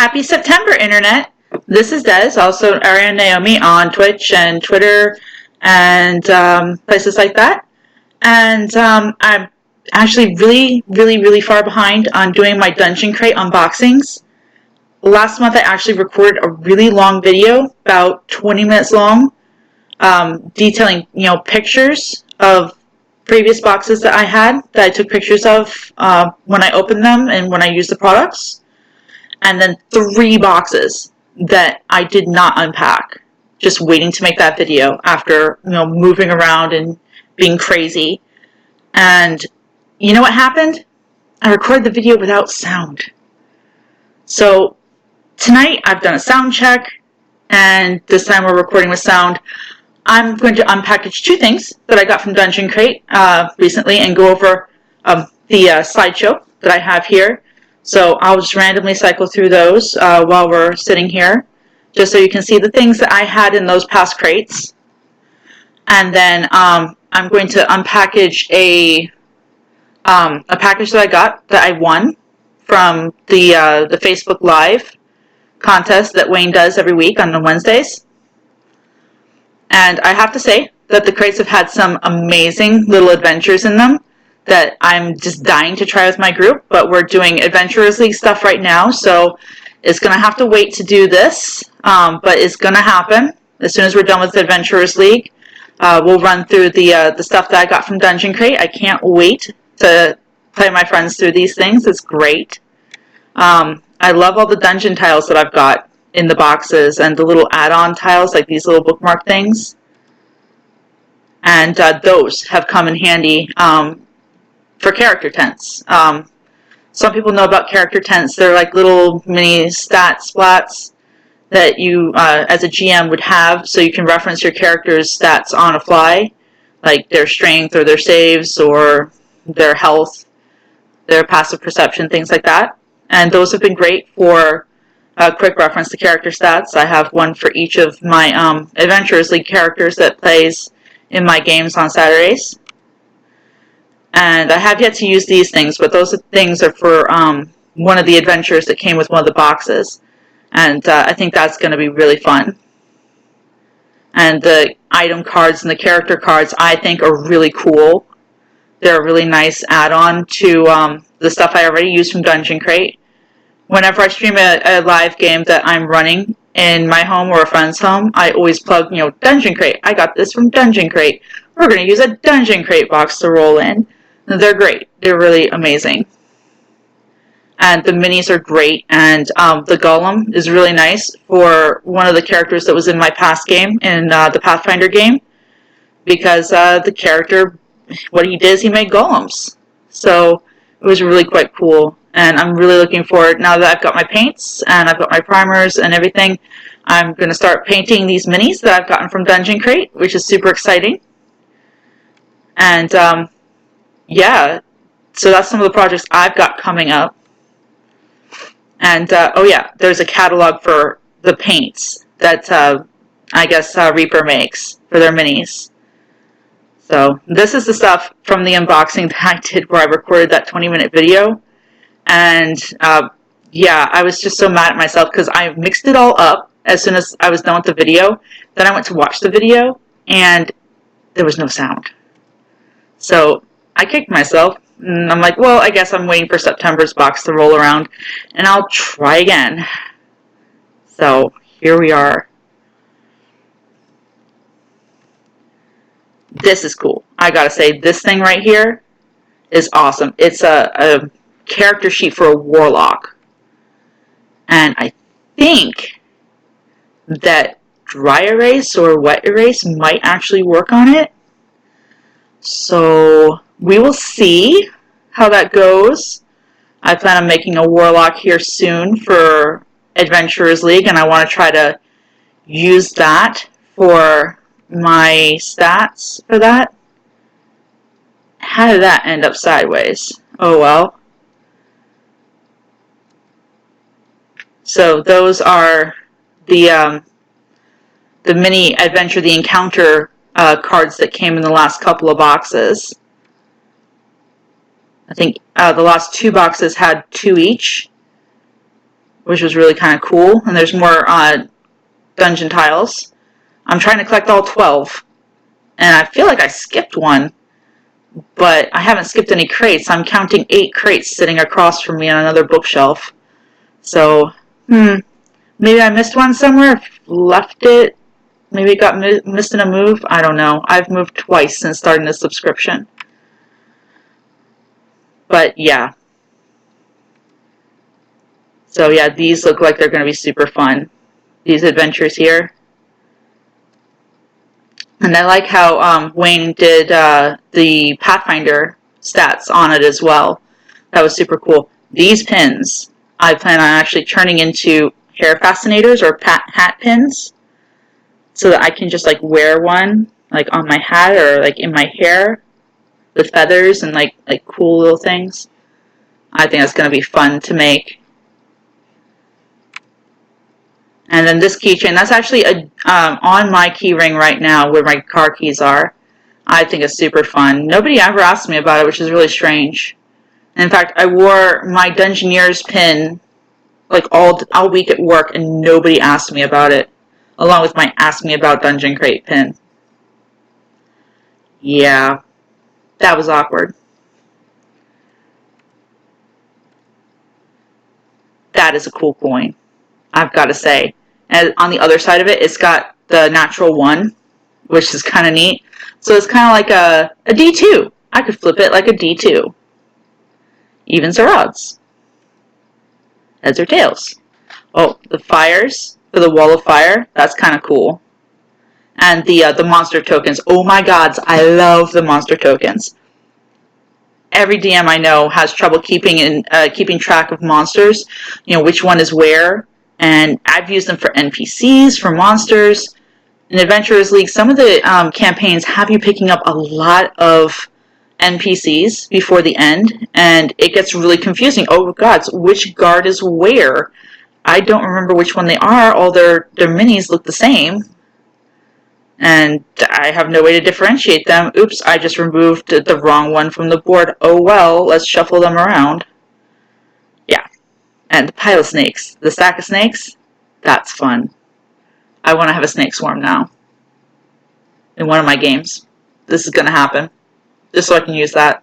Happy September, Internet! This is Des, also Ariane Naomi on Twitch and Twitter and places like that. And I'm actually really far behind on doing my Dungeon Crate unboxings. Last month I actually recorded a really long video, about 20 minutes long, detailing, pictures of previous boxes that I had, that I took pictures of when I opened them and when I used the products. And then 3 boxes that I did not unpack, just waiting to make that video after, moving around and being crazy. And you know what happened? I recorded the video without sound. So tonight I've done a sound check, and this time we're recording with sound. I'm going to unpackage 2 things that I got from Dungeon Crate recently and go over the slideshow that I have here. So I'll just randomly cycle through those while we're sitting here, just so you can see the things that I had in those past crates. And then I'm going to unpackage a package that I got that I won from the Facebook Live contest that Wayne does every week on the Wednesdays. And I have to say that the crates have had some amazing little adventures in them that I'm just dying to try with my group, but we're doing Adventurers League stuff right now, so it's going to have to wait to do this, but it's going to happen. As soon as we're done with the Adventurers League, we'll run through the stuff that I got from Dungeon Crate. I can't wait to play my friends through these things. It's great. I love all the dungeon tiles that I've got in the boxes and the little add-on tiles, like these little bookmark things. And those have come in handy for character tents. Some people know about character tents. They're like little mini stat splats that you, as a GM, would have, so you can reference your character's stats on a fly, like their strength or their saves or their health, their passive perception, things like that. And those have been great for a quick reference to character stats. I have one for each of my Adventurers League characters that plays in my games on Saturdays. And I have yet to use these things, but those things are for one of the adventures that came with one of the boxes. And I think that's going to be really fun. And the item cards and the character cards, I think, are really cool. They're a really nice add-on to the stuff I already use from Dungeon Crate. Whenever I stream a live game that I'm running in my home or a friend's home, I always plug, Dungeon Crate. I got this from Dungeon Crate. We're going to use a Dungeon Crate box to roll in. They're great. They're really amazing. And the minis are great. And the Golem is really nice for one of the characters that was in my past game, in the Pathfinder game. Because the character, what he did is he made golems. So it was really quite cool. And I'm really looking forward, now that I've got my paints and I've got my primers and everything, I'm going to start painting these minis that I've gotten from Dungeon Crate, which is super exciting. And yeah, so that's some of the projects I've got coming up. And oh yeah, there's a catalog for the paints that I guess Reaper makes for their minis. So this is the stuff from the unboxing that I did where I recorded that 20-minute video. And yeah, I was just so mad at myself because I mixed it all up as soon as I was done with the video. Then I went to watch the video and there was no sound. So I kicked myself. And I'm like, well, I guess I'm waiting for September's box to roll around, and I'll try again. So here we are. This is cool. I gotta say, this thing right here is awesome. It's a character sheet for a warlock. And I think that dry erase or wet erase might actually work on it. So we will see how that goes. I plan on making a warlock here soon for Adventurers League, and I want to try to use that for my stats for that. How did that end up sideways? Oh well. So those are the mini adventure, the encounter cards that came in the last couple of boxes. I think the last 2 boxes had 2 each. which was really kind of cool. And there's more dungeon tiles. I'm trying to collect all 12. And I feel like I skipped one, but I haven't skipped any crates. I'm counting 8 crates sitting across from me on another bookshelf. So, maybe I missed one somewhere, left it. Maybe it got missed in a move. I don't know. I've moved twice since starting this subscription. But yeah. So yeah, these look like they're going to be super fun. These adventures here. And I like how Wayne did the Pathfinder stats on it as well. That was super cool. These pins, I plan on actually turning into hair fascinators or hat pins, so that I can just like wear one like on my hat or like in my hair with feathers and like cool little things. I think that's going to be fun to make. And then this keychain, that's actually on my key ring right now where my car keys are. I think it's super fun. Nobody ever asked me about it, which is really strange. And in fact, I wore my Dungeoneers pin like all week at work and nobody asked me about it, along with my Ask Me About Dungeon Crate pin. Yeah, that was awkward. That is a cool coin, I've got to say. And on the other side of it, it's got the natural 1, which is kind of neat. So it's kind of like a D2. I could flip it like a D2. Evens or odds. Heads or tails. Oh, the fires for the wall of fire. That's kind of cool. And the monster tokens. Oh my gods, I love the monster tokens. Every DM I know has trouble keeping track of monsters. You know, which one is where. And I've used them for NPCs, for monsters. In Adventurers League, some of the campaigns have you picking up a lot of NPCs before the end, and it gets really confusing. Oh gods, which guard is where? I don't remember which one they are. All their minis look the same, and I have no way to differentiate them. Oops, I just removed the wrong one from the board. Oh well, let's shuffle them around. Yeah. And the pile of snakes. The stack of snakes? That's fun. I want to have a snake swarm now. In one of my games. This is going to happen. Just so I can use that.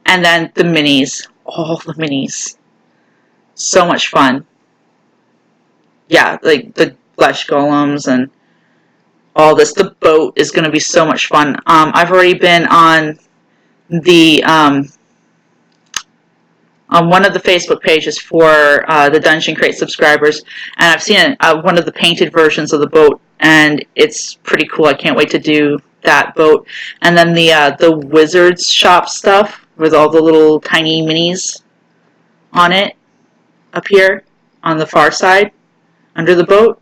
And then the minis. All the minis. So much fun. Yeah, like the flesh golems and all this. The boat is going to be so much fun. I've already been on the on one of the Facebook pages for the Dungeon Crate subscribers, and I've seen one of the painted versions of the boat, and it's pretty cool. I can't wait to do that boat. And then the Wizards shop stuff with all the little tiny minis on it up here on the far side under the boat.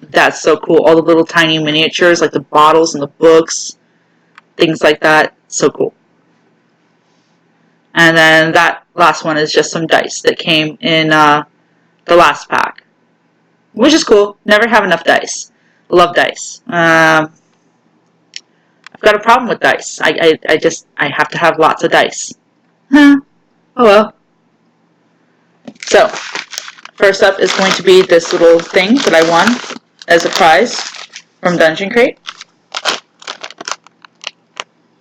That's so cool. All the little tiny miniatures, like the bottles and the books, things like that. So cool. And then that last one is just some dice that came in the last pack, which is cool. Never have enough dice. Love dice. I've got a problem with dice. I have to have lots of dice. Oh well. So, first up is going to be this little thing that I won as a prize from Dungeon Crate.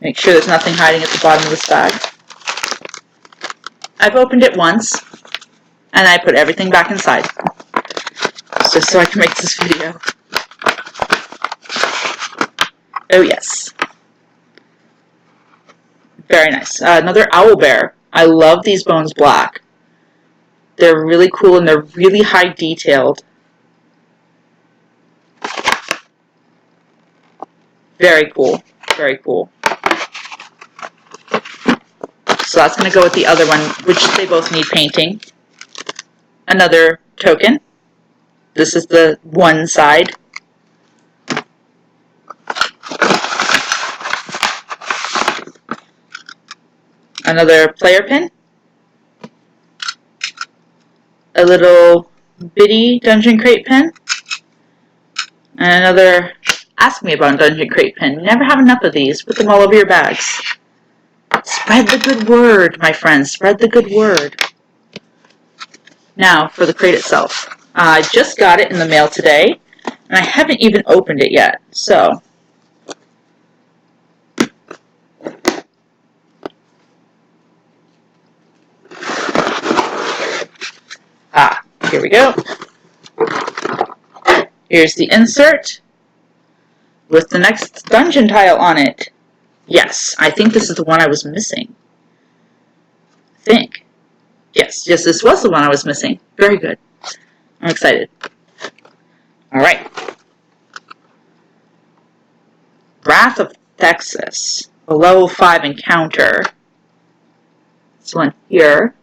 Make sure there's nothing hiding at the bottom of this bag. I've opened it once, and I put everything back inside, just so I can make this video. Oh yes. Very nice. Another owl bear. I love these bones black. They're really cool, and they're really high detailed. Very cool. Very cool. So that's going to go with the other one, which they both need painting. Another token. This is the one side. Another player pin. A little bitty Dungeon Crate pin. And another Ask Me About Dungeon Crate pin. You never have enough of these. Put them all over your bags. Spread the good word, my friends. Spread the good word. Now, for the crate itself. I just got it in the mail today, and I haven't even opened it yet. So, here we go. Here's the insert with the next dungeon tile on it. Yes, I think this is the one I was missing. I think. Yes, this was the one I was missing. Very good. I'm excited. Alright. Wrath of Thexus. A level 5 encounter. This one here.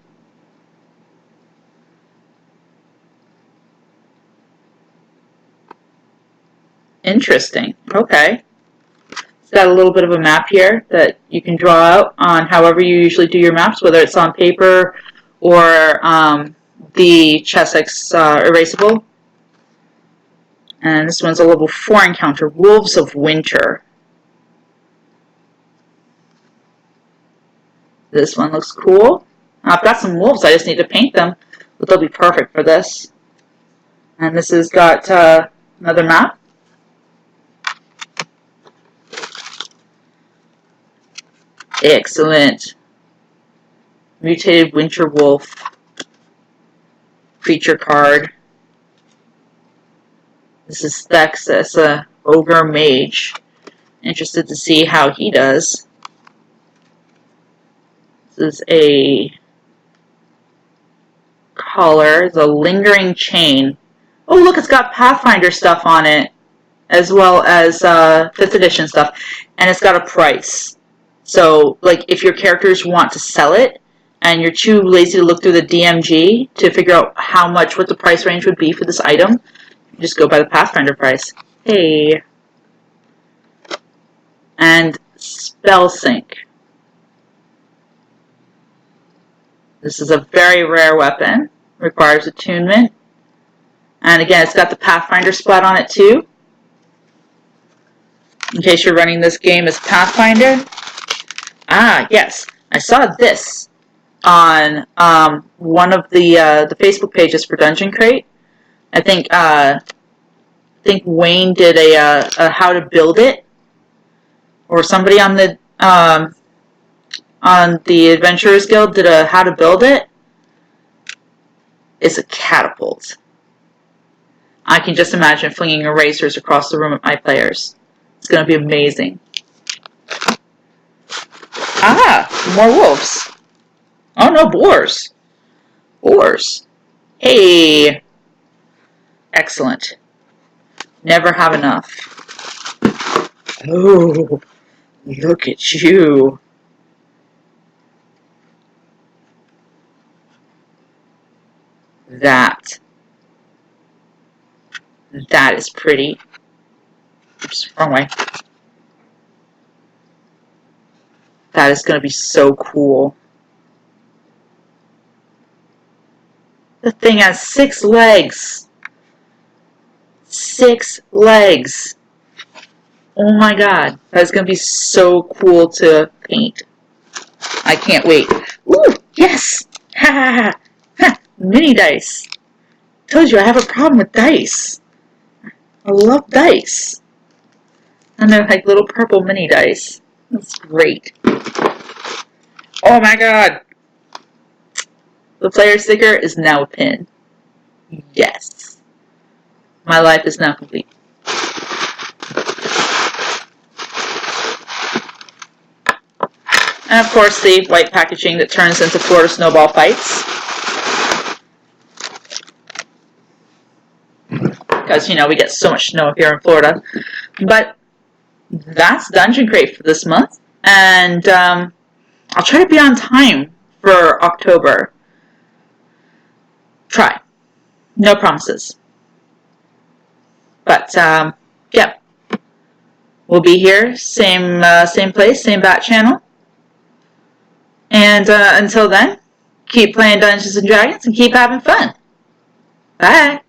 Interesting. Okay. It's got a little bit of a map here that you can draw out on however you usually do your maps, whether it's on paper or the Chessex erasable. And this one's a level 4 encounter, Wolves of Winter. This one looks cool. I've got some wolves, I just need to paint them, but they'll be perfect for this. And this has got another map. Excellent. Mutated Winter Wolf. Creature card. This is Thexus, a ogre mage. Interested to see how he does. This is a collar, the Lingering Chain. Oh, look, it's got Pathfinder stuff on it, as well as 5th edition stuff, and it's got a price. So, like, if your characters want to sell it, and you're too lazy to look through the DMG to figure out what the price range would be for this item, you just go by the Pathfinder price. Hey. And Spell Sync. This is a very rare weapon. Requires attunement. And again, it's got the Pathfinder splat on it too. In case you're running this game as Pathfinder. Ah, yes. I saw this on one of the Facebook pages for Dungeon Crate. I think Wayne did a how to build it, or somebody on the Adventurers Guild did a how to build it. It's a catapult. I can just imagine flinging erasers across the room at my players. It's going to be amazing. Ah, more wolves. Oh no, boars. Boars. Hey. Excellent. Never have enough. Oh, look at you. That is pretty. Oops, wrong way. That is going to be so cool. The thing has 6 legs. 6 legs. Oh my god. That's going to be so cool to paint. I can't wait. Ooh, yes! Ha ha ha! Ha! Mini dice. Told you I have a problem with dice. I love dice. And they're like little purple mini dice. That's great. Oh my god! The player sticker is now a pin. Yes. My life is now complete. And of course the white packaging that turns into Florida snowball fights. Because, you know, we get so much snow here in Florida. But that's Dungeon Crate for this month. And I'll try to be on time for October. Try. No promises. But, yeah. We'll be here. Same place, same bat channel. And until then, keep playing Dungeons & Dragons and keep having fun. Bye.